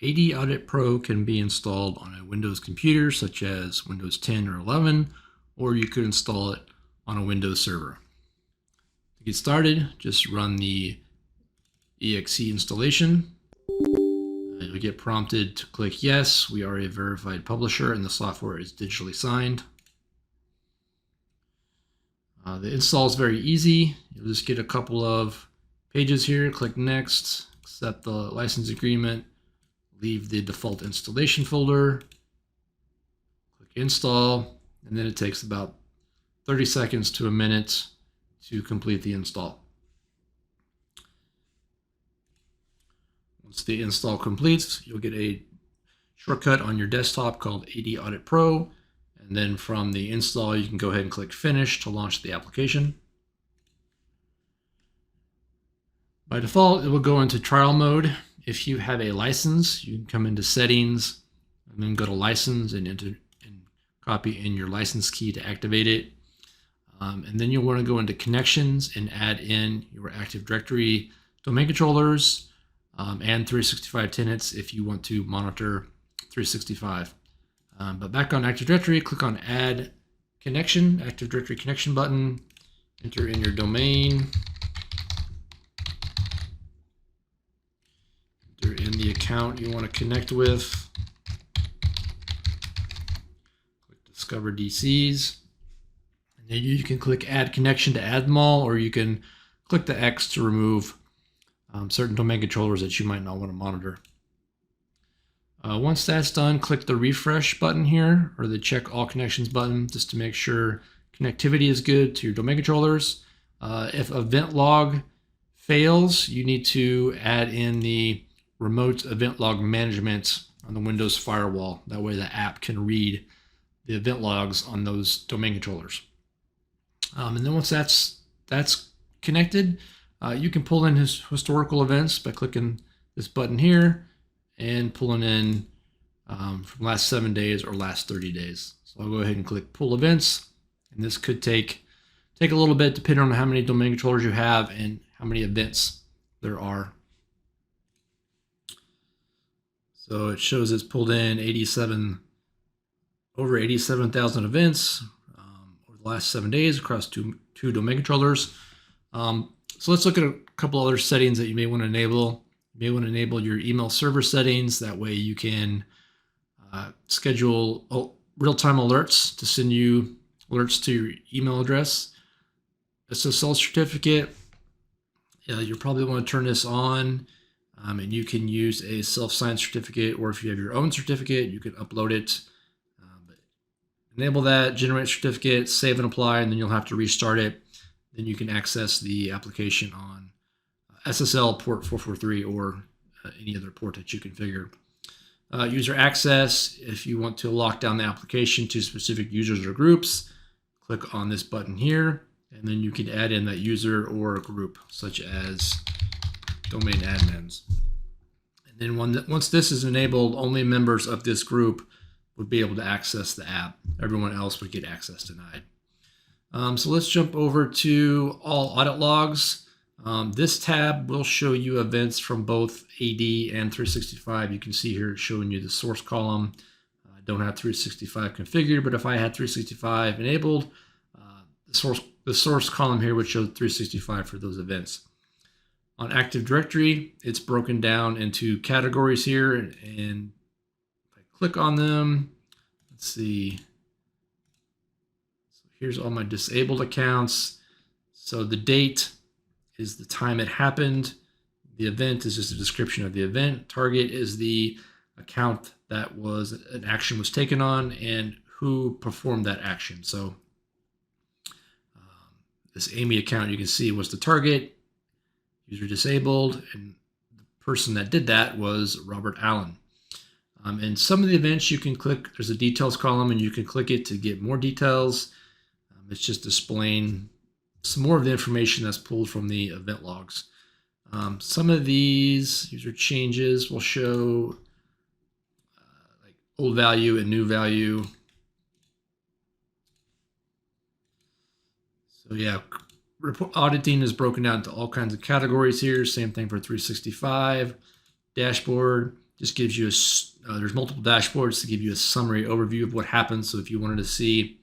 AD Audit Pro can be installed on a Windows computer such as Windows 10 or 11, or you could install it on a Windows server. To get started, just run the exe installation. You'll get prompted to click yes, we are a verified publisher and the software is digitally signed. The install is very easy. You'll just get a couple of pages here, click next, accept the license agreement, leave the default installation folder, click install, and then it takes about 30 seconds to a minute to complete the install. Once the install completes, you'll get a shortcut on your desktop called AD Audit Pro, and then from the install you can go ahead and click finish to launch the application. By default, it will go into trial mode. If you have a license, you can come into settings and then go to license and copy in your license key to activate it. And then you'll want to go into connections and add in your Active Directory domain controllers and 365 tenants if you want to monitor 365. But back on Active Directory, click on Add Connection, Active Directory Connection button, enter in your domain, enter in the account you want to connect with, click Discover DCs, and then you can click Add Connection to add them all, or you can click the X to remove certain domain controllers that you might not want to monitor. Once that's done, click the refresh button here, or the check all connections button, just to make sure connectivity is good to your domain controllers. If event log fails, you need to add in the remote event log management on the Windows firewall. That way the app can read the event logs on those domain controllers. And then once that's connected, you can pull in historical events by clicking this button here and pulling in from last 7 days or last 30 days. So I'll go ahead and click pull events, and this could take a little bit depending on how many domain controllers you have and how many events there are. So it shows it's pulled in over 87,000 events over the last 7 days across two domain controllers. So let's look at a couple other settings that you may want to enable. You may want to enable your email server settings. That way you can schedule real-time alerts to send you alerts to your email address. SSL certificate, you'll probably want to turn this on, and you can use a self-signed certificate, or if you have your own certificate, you can upload it. But enable that, generate certificate, save and apply, and then you'll have to restart it. Then you can access the application on SSL port 443 or any other port that you configure. User access, if you want to lock down the application to specific users or groups, click on this button here, and then you can add in that user or group, such as domain admins. And then once this is enabled, only members of this group would be able to access the app. Everyone else would get access denied. So let's jump over to all audit logs. This tab will show you events from both AD and 365. You can see here it's showing you the source column. I don't have 365 configured, but if I had 365 enabled, the source column here would show 365 for those events. On Active Directory, it's broken down into categories here, and if I click on them, let's see. Here's all my disabled accounts. So the date is the time it happened. The event is just a description of the event. Target is the account that an action was taken on and who performed that action. So this Amy account, you can see, was the target, user disabled, and the person that did that was Robert Allen. And some of the events you can click, there's a details column, and you can click it to get more details. It's just displaying some more of the information that's pulled from the event logs. Some of these user changes will show like old value and new value. So yeah, auditing is broken down into all kinds of categories here. Same thing for 365, dashboard. just gives you there's multiple dashboards to give you a summary overview of what happened. So if you wanted to see,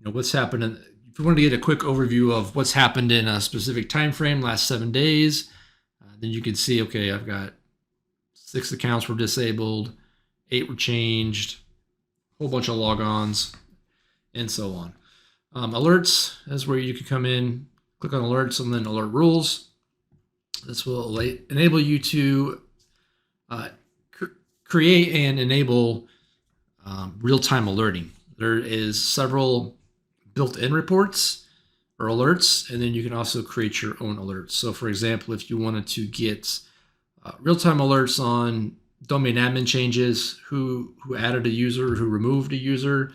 what's happened, if you wanted to get a quick overview of what's happened in a specific time frame, last 7 days, then you can see, okay, I've got 6 accounts were disabled, 8 were changed, a whole bunch of logons, and so on. Alerts is where you can come in, click on alerts, and then alert rules. This will enable you to create and enable real-time alerting. There is several built-in reports or alerts, and then you can also create your own alerts. So for example, if you wanted to get real-time alerts on domain admin changes, who added a user, who removed a user,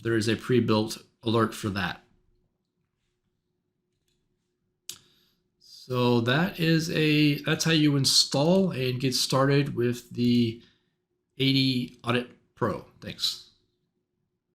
there is a pre-built alert for that. So that's how you install and get started with the AD Audit Pro. Thanks.